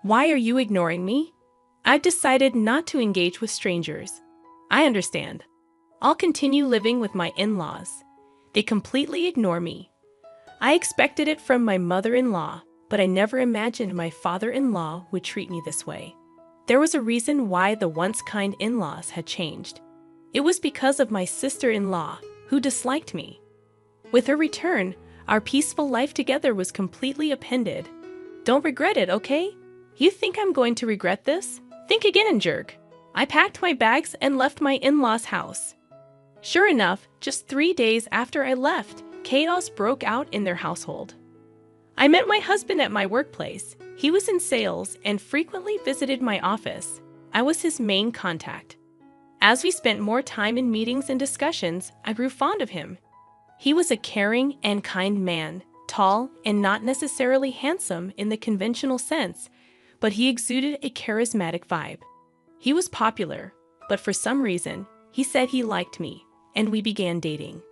Why are you ignoring me? I've decided not to engage with strangers. I understand. I'll continue living with my in-laws. They completely ignore me. I expected it from my mother-in-law, but I never imagined my father-in-law would treat me this way. There was a reason why the once kind in-laws had changed. It was because of my sister-in-law, who disliked me. With her return, our peaceful life together was completely upended. Don't regret it, okay? You think I'm going to regret this? Think again, jerk. I packed my bags and left my in-laws' house. Sure enough, just 3 days after I left, chaos broke out in their household. I met my husband at my workplace. He was in sales and frequently visited my office. I was his main contact. As we spent more time in meetings and discussions, I grew fond of him. He was a caring and kind man, tall and not necessarily handsome in the conventional sense, but he exuded a charismatic vibe. He was popular, but for some reason, he said he liked me, and we began dating.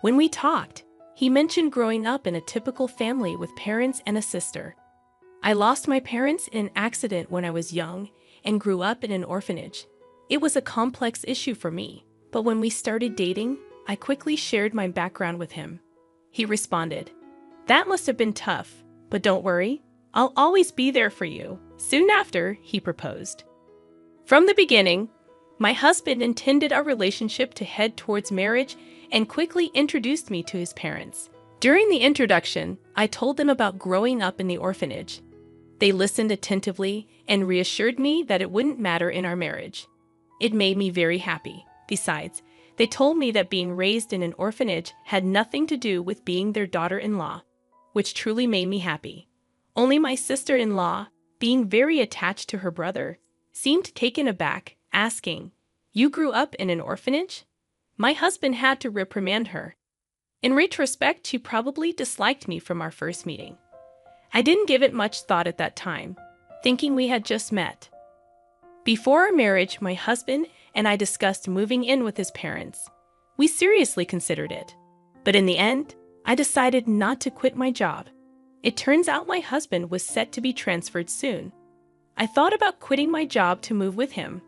When we talked, he mentioned growing up in a typical family with parents and a sister. I lost my parents in an accident when I was young and grew up in an orphanage. It was a complex issue for me, but when we started dating, I quickly shared my background with him. He responded, "That must have been tough, but don't worry, I'll always be there for you." Soon after, he proposed. From the beginning, my husband intended our relationship to head towards marriage and quickly introduced me to his parents. During the introduction, I told them about growing up in the orphanage. They listened attentively and reassured me that it wouldn't matter in our marriage. It made me very happy. Besides, they told me that being raised in an orphanage had nothing to do with being their daughter-in-law, which truly made me happy. Only my sister-in-law, being very attached to her brother, seemed taken aback, asking, "You grew up in an orphanage?" My husband had to reprimand her. In retrospect, she probably disliked me from our first meeting. I didn't give it much thought at that time, thinking we had just met. Before our marriage, my husband and I discussed moving in with his parents. We seriously considered it. But in the end, I decided not to quit my job. It turns out my husband was set to be transferred soon. I thought about quitting my job to move with him,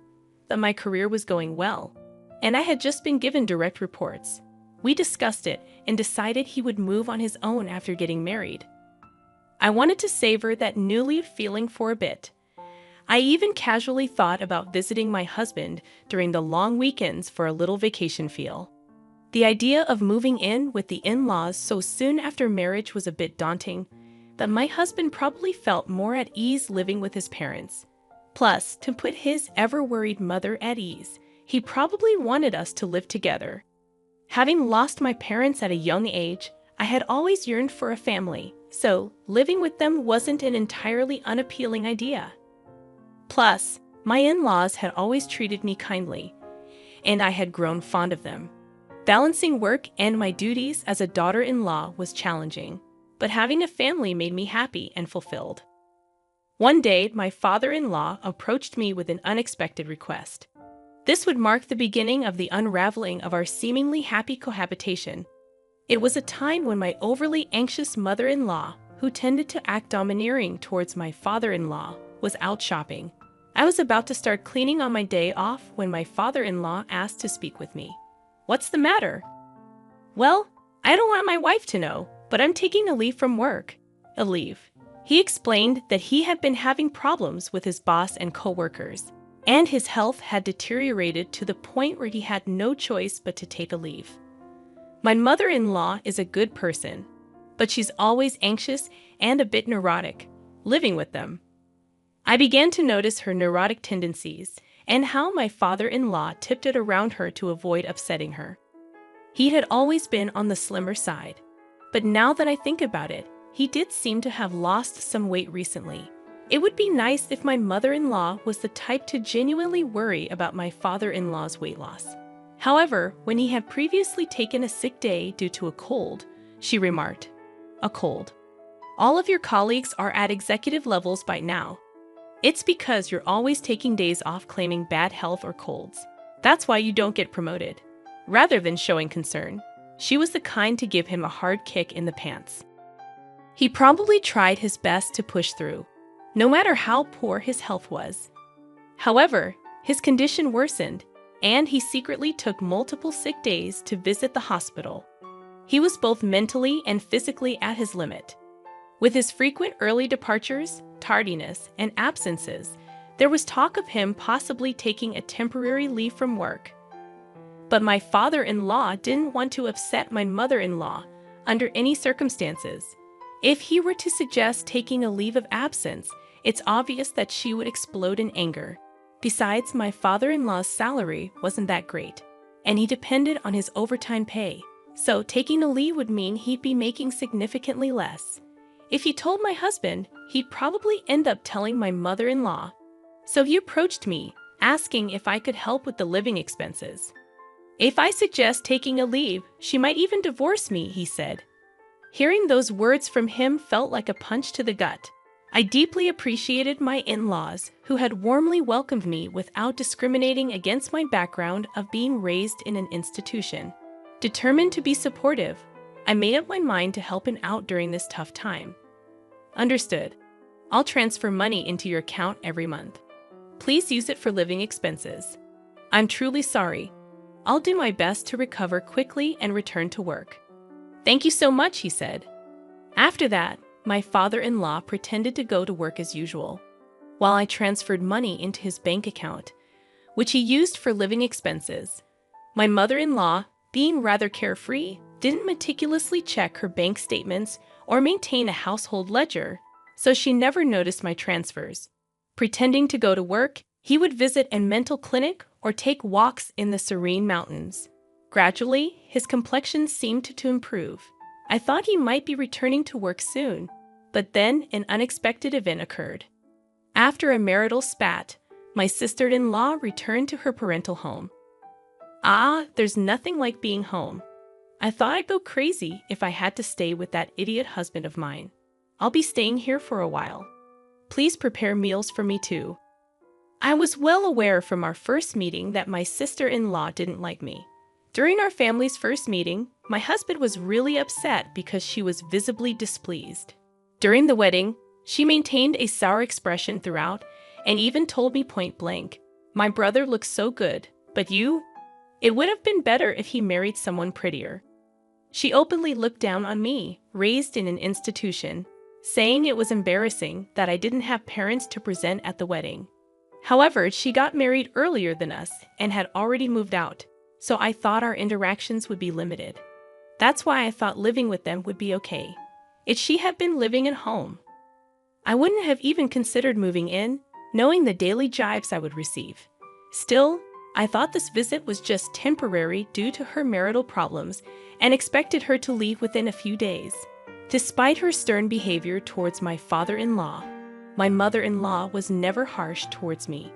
but my career was going well, and I had just been given direct reports. We discussed it and decided he would move on his own after getting married. I wanted to savor that newly feeling for a bit. I even casually thought about visiting my husband during the long weekends for a little vacation feel. The idea of moving in with the in-laws so soon after marriage was a bit daunting, but my husband probably felt more at ease living with his parents. Plus, to put his ever-worried mother at ease, he probably wanted us to live together. Having lost my parents at a young age, I had always yearned for a family, so living with them wasn't an entirely unappealing idea. Plus, my in-laws had always treated me kindly, and I had grown fond of them. Balancing work and my duties as a daughter-in-law was challenging, but having a family made me happy and fulfilled. One day, my father-in-law approached me with an unexpected request. This would mark the beginning of the unraveling of our seemingly happy cohabitation. It was a time when my overly anxious mother-in-law, who tended to act domineering towards my father-in-law, was out shopping. I was about to start cleaning on my day off when my father-in-law asked to speak with me. "What's the matter?" "Well, I don't want my wife to know, but I'm taking a leave from work." A leave. He explained that he had been having problems with his boss and co-workers, and his health had deteriorated to the point where he had no choice but to take a leave. My mother-in-law is a good person, but she's always anxious and a bit neurotic, living with them. I began to notice her neurotic tendencies and how my father-in-law tiptoed around her to avoid upsetting her. He had always been on the slimmer side, but now that I think about it, he did seem to have lost some weight recently. It would be nice if my mother-in-law was the type to genuinely worry about my father-in-law's weight loss. However, when he had previously taken a sick day due to a cold, she remarked, "A cold. All of your colleagues are at executive levels by now. It's because you're always taking days off claiming bad health or colds. That's why you don't get promoted." Rather than showing concern, she was the kind to give him a hard kick in the pants. He probably tried his best to push through, no matter how poor his health was. However, his condition worsened, and he secretly took multiple sick days to visit the hospital. He was both mentally and physically at his limit. With his frequent early departures, tardiness, and absences, there was talk of him possibly taking a temporary leave from work. But my father-in-law didn't want to upset my mother-in-law under any circumstances. If he were to suggest taking a leave of absence, it's obvious that she would explode in anger. Besides, my father-in-law's salary wasn't that great, and he depended on his overtime pay, so taking a leave would mean he'd be making significantly less. If he told my husband, he'd probably end up telling my mother-in-law. So he approached me, asking if I could help with the living expenses. If I suggest taking a leave, she might even divorce me, he said. Hearing those words from him felt like a punch to the gut. I deeply appreciated my in-laws, who had warmly welcomed me without discriminating against my background of being raised in an institution. Determined to be supportive, I made up my mind to help him out during this tough time. Understood. I'll transfer money into your account every month. Please use it for living expenses. I'm truly sorry. I'll do my best to recover quickly and return to work. Thank you so much, he said. After that, my father-in-law pretended to go to work as usual, while I transferred money into his bank account, which he used for living expenses. My mother-in-law, being rather carefree, didn't meticulously check her bank statements or maintain a household ledger, so she never noticed my transfers. Pretending to go to work, he would visit a mental clinic or take walks in the serene mountains. Gradually, his complexion seemed to improve. I thought he might be returning to work soon, but then an unexpected event occurred. After a marital spat, my sister-in-law returned to her parental home. There's nothing like being home. I thought I'd go crazy if I had to stay with that idiot husband of mine. I'll be staying here for a while. Please prepare meals for me too. I was well aware from our first meeting that my sister-in-law didn't like me. During our family's first meeting, my husband was really upset because she was visibly displeased. During the wedding, she maintained a sour expression throughout and even told me point blank, "My brother looks so good, but you? It would have been better if he married someone prettier." She openly looked down on me, raised in an institution, saying it was embarrassing that I didn't have parents to present at the wedding. However, she got married earlier than us and had already moved out, so I thought our interactions would be limited. That's why I thought living with them would be okay. If she had been living at home, I wouldn't have even considered moving in, knowing the daily jibes I would receive. Still, I thought this visit was just temporary due to her marital problems and expected her to leave within a few days. Despite her stern behavior towards my father-in-law, my mother-in-law was never harsh towards me.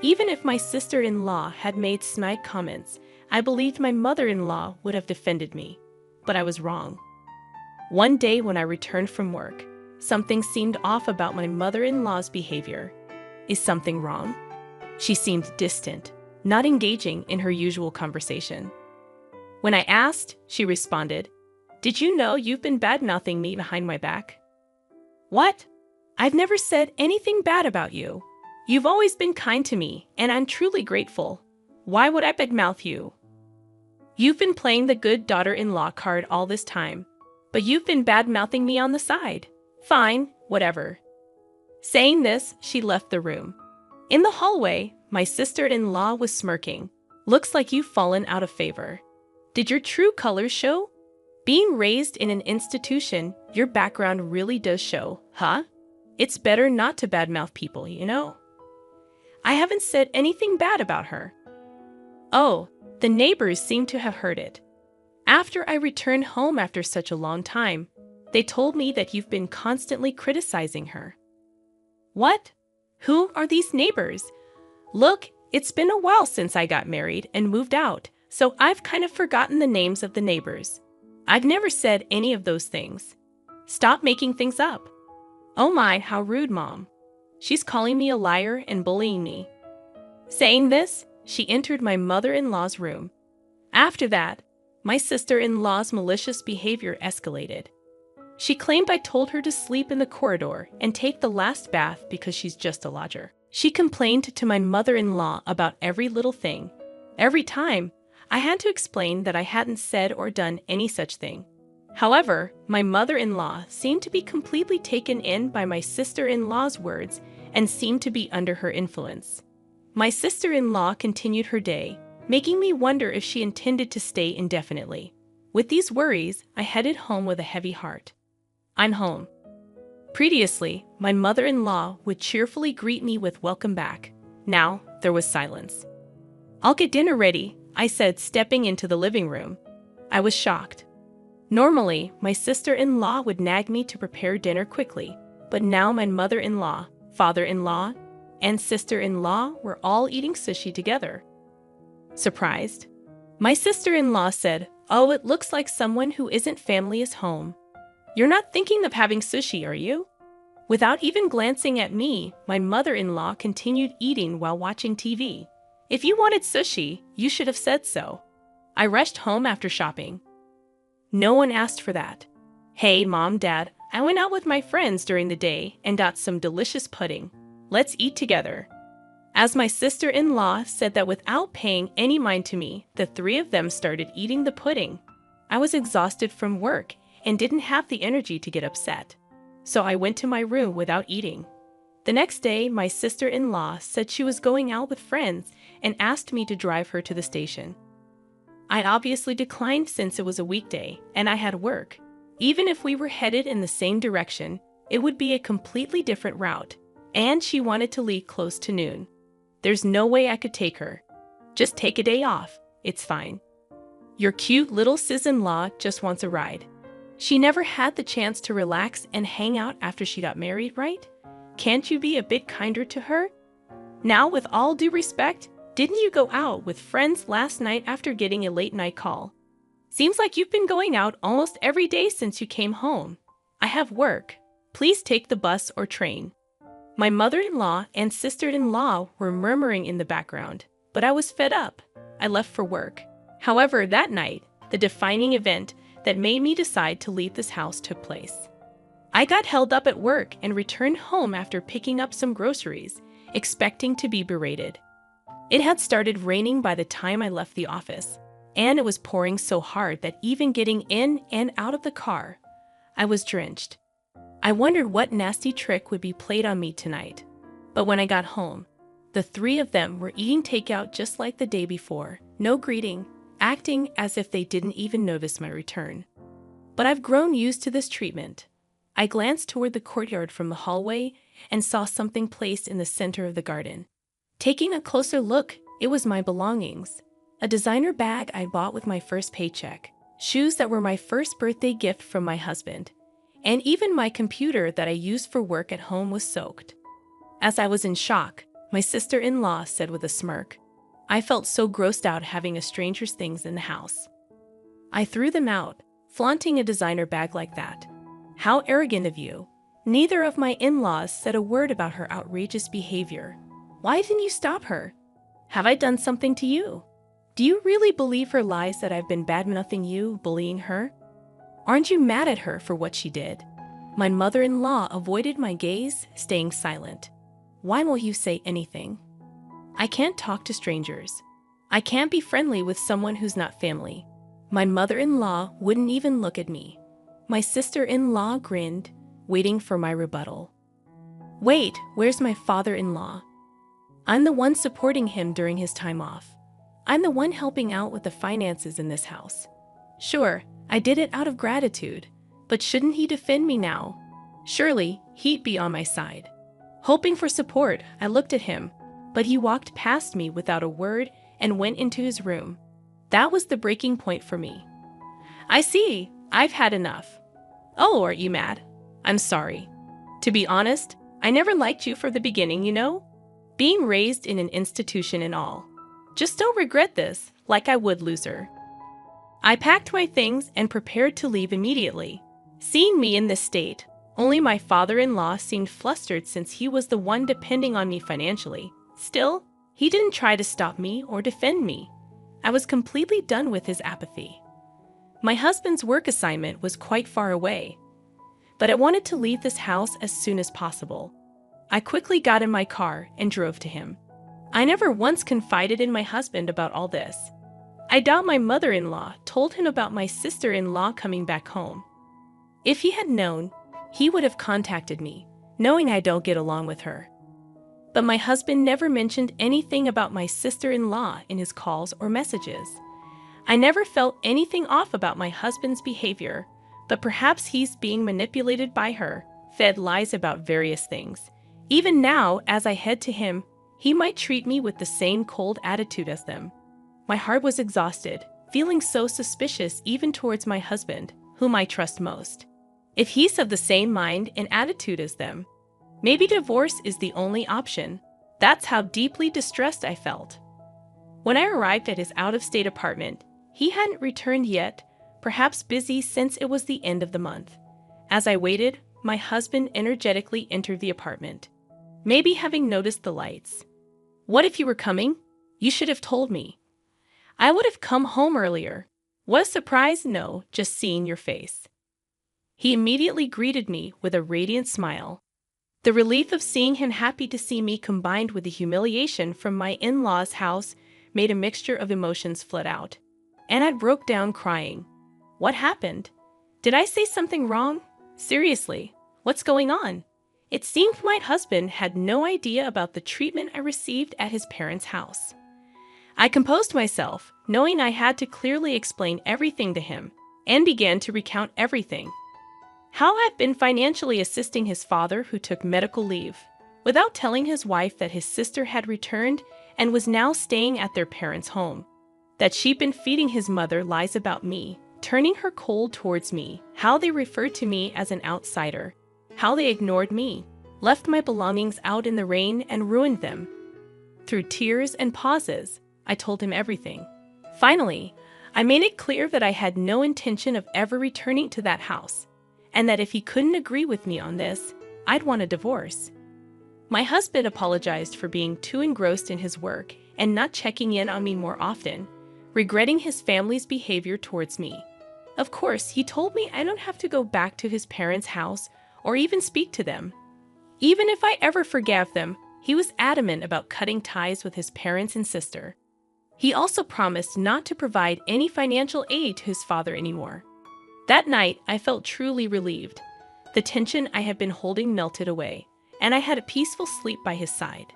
Even if my sister-in-law had made snide comments, I believed my mother-in-law would have defended me. But I was wrong. One day when I returned from work, something seemed off about my mother-in-law's behavior. Is something wrong? She seemed distant, not engaging in her usual conversation. When I asked, she responded, "Did you know you've been bad-mouthing me behind my back?" "What? I've never said anything bad about you. You've always been kind to me, and I'm truly grateful. Why would I badmouth you? You've been playing the good daughter-in-law card all this time, but you've been bad-mouthing me on the side. Fine, whatever." Saying this, she left the room. In the hallway, my sister-in-law was smirking. "Looks like you've fallen out of favor. Did your true colors show? Being raised in an institution, your background really does show, huh? It's better not to badmouth people, you know." I haven't said anything bad about her. Oh, the neighbors seem to have heard it. After I returned home after such a long time, they told me that you've been constantly criticizing her. What? Who are these neighbors? Look, it's been a while since I got married and moved out, so I've kind of forgotten the names of the neighbors. I've never said any of those things. Stop making things up. Oh my, how rude, Mom. She's calling me a liar and bullying me. Saying this, she entered my mother-in-law's room. After that, my sister-in-law's malicious behavior escalated. She claimed I told her to sleep in the corridor and take the last bath because she's just a lodger. She complained to my mother-in-law about every little thing. Every time, I had to explain that I hadn't said or done any such thing. However, my mother-in-law seemed to be completely taken in by my sister-in-law's words and seemed to be under her influence. My sister-in-law continued her day, making me wonder if she intended to stay indefinitely. With these worries, I headed home with a heavy heart. I'm home. Previously, my mother-in-law would cheerfully greet me with "welcome back." Now, there was silence. "I'll get dinner ready," I said, stepping into the living room. I was shocked. Normally, my sister-in-law would nag me to prepare dinner quickly, but now my mother-in-law, father-in-law, and sister-in-law were all eating sushi together. Surprised? My sister-in-law said, "Oh, it looks like someone who isn't family is home. You're not thinking of having sushi, are you?" Without even glancing at me, my mother-in-law continued eating while watching TV. "If you wanted sushi, you should have said so." I rushed home after shopping. No one asked for that. "Hey, Mom, Dad, I went out with my friends during the day and got some delicious pudding. Let's eat together." As my sister-in-law said that without paying any mind to me, the three of them started eating the pudding. I was exhausted from work and didn't have the energy to get upset, so I went to my room without eating. The next day, my sister-in-law said she was going out with friends and asked me to drive her to the station. I obviously declined since it was a weekday and I had work. Even if we were headed in the same direction, it would be a completely different route, and she wanted to leave close to noon. There's no way I could take her. "Just take a day off. It's fine. Your cute little sis-in-law just wants a ride." She never had the chance to relax and hang out after she got married, right? Can't you be a bit kinder to her? Now, with all due respect, didn't you go out with friends last night after getting a late-night call? Seems like you've been going out almost every day since you came home. I have work. Please take the bus or train. My mother-in-law and sister-in-law were murmuring in the background, but I was fed up. I left for work. However, that night, the defining event that made me decide to leave this house took place. I got held up at work and returned home after picking up some groceries, expecting to be berated. It had started raining by the time I left the office, and it was pouring so hard that even getting in and out of the car, I was drenched. I wondered what nasty trick would be played on me tonight. But when I got home, the three of them were eating takeout just like the day before, no greeting, acting as if they didn't even notice my return. But I've grown used to this treatment. I glanced toward the courtyard from the hallway and saw something placed in the center of the garden. Taking a closer look, it was my belongings. A designer bag I bought with my first paycheck, shoes that were my first birthday gift from my husband, and even my computer that I used for work at home was soaked. As I was in shock, my sister-in-law said with a smirk, "I felt so grossed out having a stranger's things in the house. I threw them out, flaunting a designer bag like that. How arrogant of you." Neither of my in-laws said a word about her outrageous behavior. Why didn't you stop her? Have I done something to you? Do you really believe her lies that I've been bad-mouthing you, bullying her? Aren't you mad at her for what she did? My mother-in-law avoided my gaze, staying silent. Why won't you say anything? I can't talk to strangers. I can't be friendly with someone who's not family. My mother-in-law wouldn't even look at me. My sister-in-law grinned, waiting for my rebuttal. Wait, where's my father-in-law? I'm the one supporting him during his time off. I'm the one helping out with the finances in this house. Sure, I did it out of gratitude, but shouldn't he defend me now? Surely, he'd be on my side. Hoping for support, I looked at him, but he walked past me without a word and went into his room. That was the breaking point for me. I see, I've had enough. Oh, aren't you mad? I'm sorry. To be honest, I never liked you from the beginning, you know? Being raised in an institution and all. Just don't regret this, like I would, loser. I packed my things and prepared to leave immediately. Seeing me in this state, only my father-in-law seemed flustered since he was the one depending on me financially. Still, he didn't try to stop me or defend me. I was completely done with his apathy. My husband's work assignment was quite far away. but I wanted to leave this house as soon as possible. I quickly got in my car and drove to him. I never once confided in my husband about all this. I doubt my mother-in-law told him about my sister-in-law coming back home. If he had known, he would have contacted me, knowing I don't get along with her. But my husband never mentioned anything about my sister-in-law in his calls or messages. I never felt anything off about my husband's behavior, but perhaps he's being manipulated by her, fed lies about various things. Even now, as I head to him, he might treat me with the same cold attitude as them. My heart was exhausted, feeling so suspicious even towards my husband, whom I trust most. If he's of the same mind and attitude as them, maybe divorce is the only option. That's how deeply distressed I felt. When I arrived at his out-of-state apartment, he hadn't returned yet, perhaps busy since it was the end of the month. As I waited, my husband energetically entered the apartment, maybe having noticed the lights. "What if you were coming? You should have told me. I would have come home earlier." "What a surprise, no, just seeing your face." He immediately greeted me with a radiant smile. The relief of seeing him happy to see me combined with the humiliation from my in-laws' house made a mixture of emotions flood out. And I broke down crying. What happened? Did I say something wrong? Seriously, what's going on? It seemed my husband had no idea about the treatment I received at his parents' house. I composed myself, knowing I had to clearly explain everything to him, and began to recount everything. How I've been financially assisting his father who took medical leave, without telling his wife that his sister had returned and was now staying at their parents' home. That she'd been feeding his mother lies about me, turning her cold towards me, how they referred to me as an outsider, how they ignored me, left my belongings out in the rain and ruined them. Through tears and pauses, I told him everything. Finally, I made it clear that I had no intention of ever returning to that house, and that if he couldn't agree with me on this, I'd want a divorce. My husband apologized for being too engrossed in his work and not checking in on me more often, regretting his family's behavior towards me. Of course, he told me I don't have to go back to his parents' house or even speak to them. Even if I ever forgave them, he was adamant about cutting ties with his parents and sister. He also promised not to provide any financial aid to his father anymore. That night, I felt truly relieved. The tension I had been holding melted away, and I had a peaceful sleep by his side.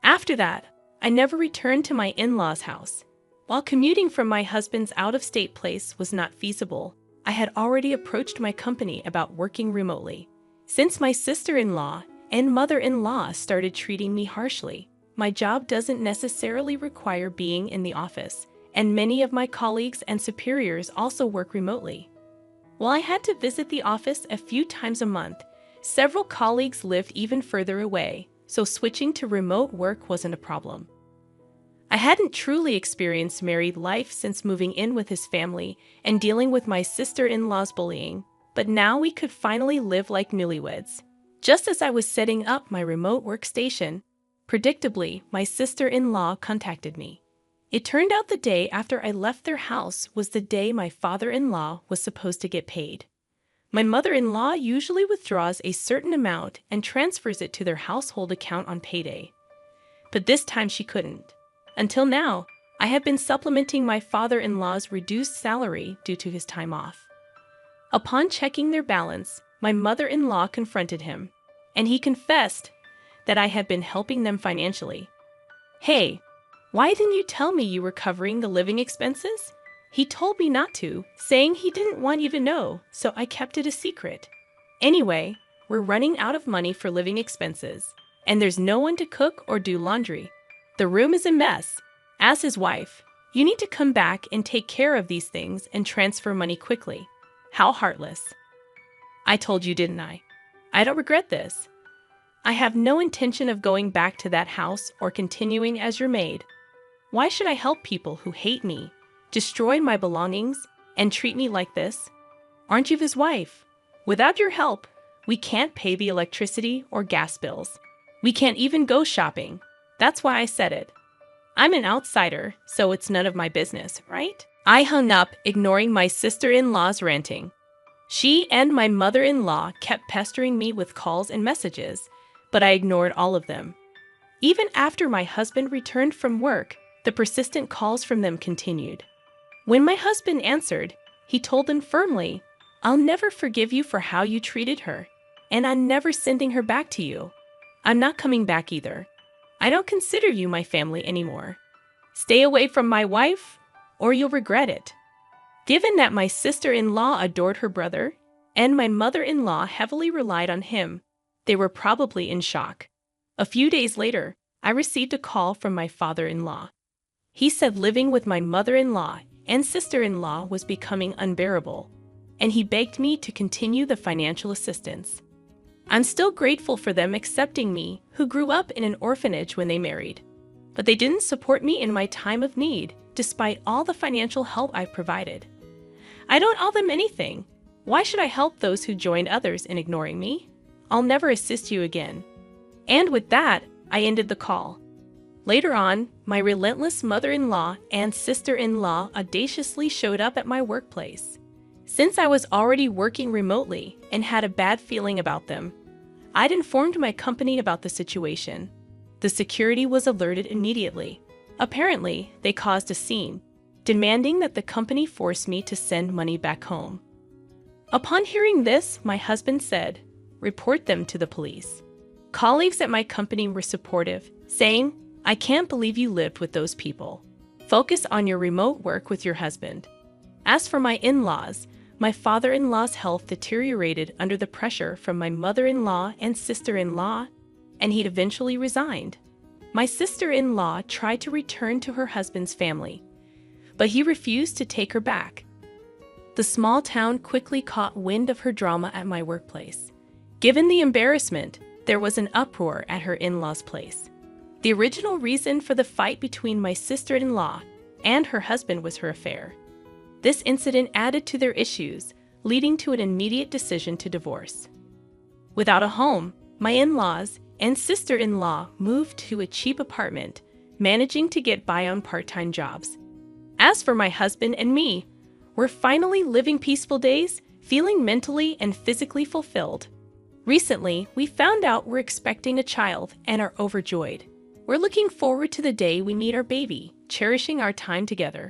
After that, I never returned to my in-laws' house. While commuting from my husband's out-of-state place was not feasible, I had already approached my company about working remotely. Since my sister-in-law and mother-in-law started treating me harshly, my job doesn't necessarily require being in the office, and many of my colleagues and superiors also work remotely. While I had to visit the office a few times a month, several colleagues lived even further away, so switching to remote work wasn't a problem. I hadn't truly experienced married life since moving in with his family and dealing with my sister-in-law's bullying, but now we could finally live like newlyweds. Just as I was setting up my remote workstation, predictably, my sister-in-law contacted me. It turned out the day after I left their house was the day my father-in-law was supposed to get paid. My mother-in-law usually withdraws a certain amount and transfers it to their household account on payday. But this time she couldn't. Until now, I have been supplementing my father-in-law's reduced salary due to his time off. Upon checking their balance, my mother-in-law confronted him, and he confessed that I had been helping them financially. "Hey, why didn't you tell me you were covering the living expenses?" He told me not to, saying he didn't want you to know, so I kept it a secret. Anyway, we're running out of money for living expenses, and there's no one to cook or do laundry. The room is a mess. As his wife, you need to come back and take care of these things and transfer money quickly. How heartless. I told you, didn't I? I don't regret this. I have no intention of going back to that house or continuing as your maid. Why should I help people who hate me, destroy my belongings, and treat me like this? Aren't you his wife? Without your help, we can't pay the electricity or gas bills. We can't even go shopping. That's why I said it. I'm an outsider, so it's none of my business, right? I hung up, ignoring my sister-in-law's ranting. She and my mother-in-law kept pestering me with calls and messages, but I ignored all of them. Even after my husband returned from work, the persistent calls from them continued. When my husband answered, he told them firmly, "I'll never forgive you for how you treated her, and I'm never sending her back to you. I'm not coming back either. I don't consider you my family anymore. Stay away from my wife, or you'll regret it." Given that my sister-in-law adored her brother, and my mother-in-law heavily relied on him, they were probably in shock. A few days later, I received a call from my father-in-law. He said living with my mother-in-law and sister-in-law was becoming unbearable, and he begged me to continue the financial assistance. I'm still grateful for them accepting me, who grew up in an orphanage when they married. But they didn't support me in my time of need, despite all the financial help I provided. I don't owe them anything. Why should I help those who joined others in ignoring me? I'll never assist you again. And with that, I ended the call. Later on, my relentless mother-in-law and sister-in-law audaciously showed up at my workplace. Since I was already working remotely and had a bad feeling about them, I'd informed my company about the situation. The security was alerted immediately. Apparently, they caused a scene, demanding that the company force me to send money back home. Upon hearing this, my husband said, "Report them to the police." Colleagues at my company were supportive, saying, "I can't believe you lived with those people. Focus on your remote work with your husband." As for my in-laws, my father-in-law's health deteriorated under the pressure from my mother-in-law and sister-in-law, and he'd eventually resigned. My sister-in-law tried to return to her husband's family, but he refused to take her back. The small town quickly caught wind of her drama at my workplace. Given the embarrassment, there was an uproar at her in-laws' place. The original reason for the fight between my sister-in-law and her husband was her affair. This incident added to their issues, leading to an immediate decision to divorce. Without a home, my in-laws and sister-in-law moved to a cheap apartment, managing to get by on part-time jobs. As for my husband and me, we're finally living peaceful days, feeling mentally and physically fulfilled. Recently, we found out we're expecting a child and are overjoyed. We're looking forward to the day we meet our baby, cherishing our time together.